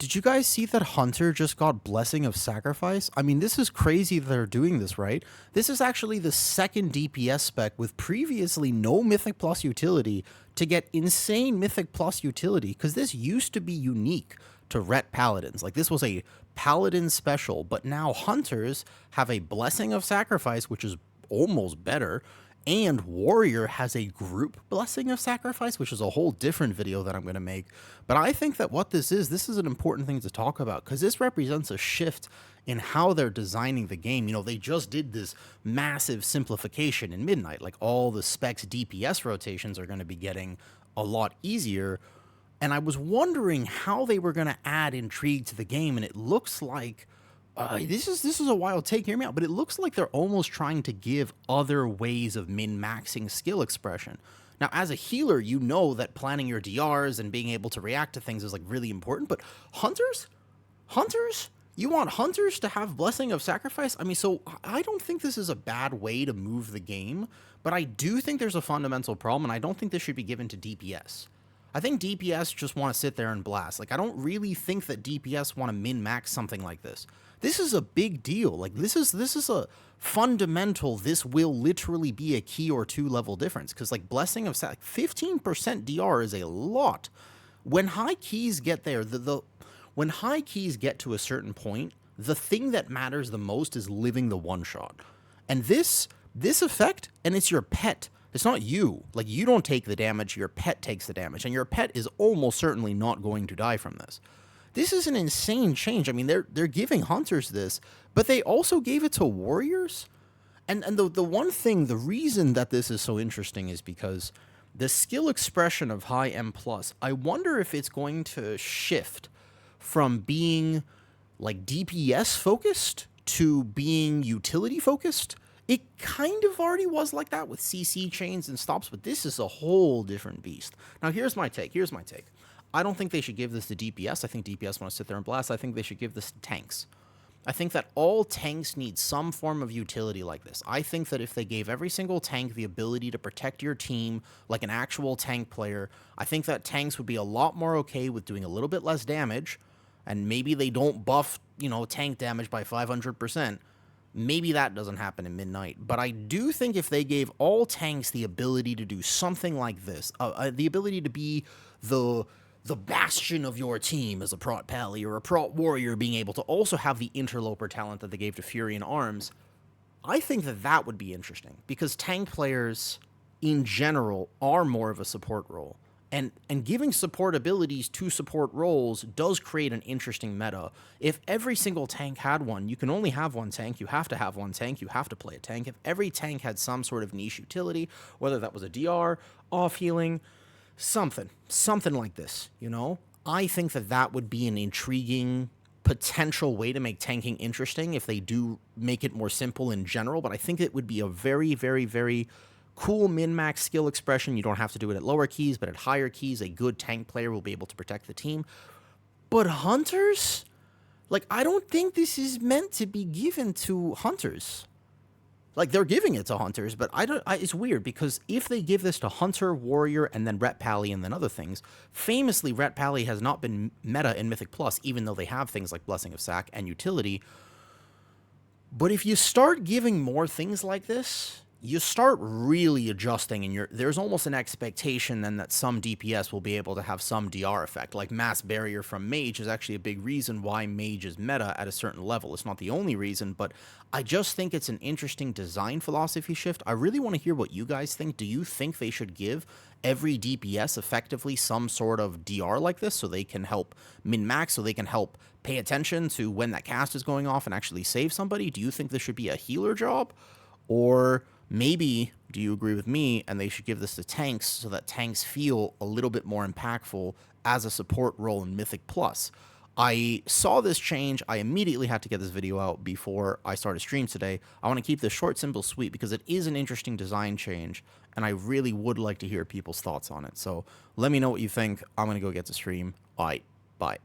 Did you guys see that Hunter just got Blessing of Sacrifice? I mean, this is crazy that they're doing this, right? This is actually the second DPS spec with previously no Mythic Plus utility to get insane Mythic Plus utility, because this used to be unique to Ret Paladins. Like, this was a Paladin special, but now Hunters have a Blessing of Sacrifice, which is almost better, and Warrior has a group Blessing of Sacrifice, which is a whole different video that I'm going to make. But I think that what this is an important thing to talk about, because this represents a shift in how they're designing the game. You know, they just did this massive simplification in Midnight. Like, all the specs DPS rotations are going to be getting a lot easier. And I was wondering how they were going to add intrigue to the game, and it looks like this is a wild take, hear me out, but it looks like they're almost trying to give other ways of min-maxing skill expression. Now, as a healer, you know that planning your DRs and being able to react to things is like really important, but Hunters? You want Hunters to have Blessing of Sacrifice? I mean, so I don't think this is a bad way to move the game, but I do think there's a fundamental problem, and I don't think this should be given to DPS. I think DPS just want to sit there and blast. Like, I don't really think that DPS want to min-max something like this. This is a big deal. Like, this is a fundamental, this will literally be a key or two level difference. Because, like, Blessing of 15% DR is a lot. When high keys get there, when high keys get to a certain point, the thing that matters the most is living the one-shot. And this effect, and it's your pet. It's not you. Like, you don't take the damage, your pet takes the damage. And your pet is almost certainly not going to die from this. This is an insane change. I mean, they're giving Hunters this, but they also gave it to Warriors. And the one thing, the reason that this is so interesting is because the skill expression of high M+, I wonder if it's going to shift from being, like, DPS focused to being utility focused. It kind of already was like that with CC chains and stops, but this is a whole different beast. Now, here's my take. I don't think they should give this to DPS. I think DPS want to sit there and blast. I think they should give this to tanks. I think that all tanks need some form of utility like this. I think that if they gave every single tank the ability to protect your team like an actual tank player, I think that tanks would be a lot more okay with doing a little bit less damage, and maybe they don't buff, you know, tank damage by 500%. Maybe that doesn't happen in Midnight, but I do think if they gave all tanks the ability to do something like this, the ability to be the bastion of your team as a prot pally or a prot warrior, being able to also have the interloper talent that they gave to Fury and Arms, I think that that would be interesting, because tank players in general are more of a support role. And giving support abilities to support roles does create an interesting meta. If every single tank had one, you can only have one tank, you have to have one tank, you have to play a tank. If every tank had some sort of niche utility, whether that was a DR, off healing, something like this, you know? I think that that would be an intriguing potential way to make tanking interesting if they do make it more simple in general, but I think it would be a very, very, very cool min-max skill expression. You don't have to do it at lower keys, but at higher keys, a good tank player will be able to protect the team. But Hunters? Like, I don't think this is meant to be given to Hunters. Like, they're giving it to Hunters, but it's weird, because if they give this to Hunter, Warrior, and then Ret Pally, and then other things, famously, Ret Pally has not been meta in Mythic Plus, even though they have things like Blessing of Sac and Utility. But if you start giving more things like this, you start really adjusting, and there's almost an expectation then that some DPS will be able to have some DR effect. Like, Mass Barrier from Mage is actually a big reason why Mage is meta at a certain level. It's not the only reason, but I just think it's an interesting design philosophy shift. I really want to hear what you guys think. Do you think they should give every DPS effectively some sort of DR like this, so they can help min-max, so they can help pay attention to when that cast is going off and actually save somebody? Do you think this should be a healer job? Or maybe, do you agree with me, and they should give this to tanks so that tanks feel a little bit more impactful as a support role in Mythic Plus? I saw this change. I immediately had to get this video out before I started stream today. I want to keep this short, simple, sweet, because it is an interesting design change, and I really would like to hear people's thoughts on it. So let me know what you think. I'm going to go get to stream. All right, bye.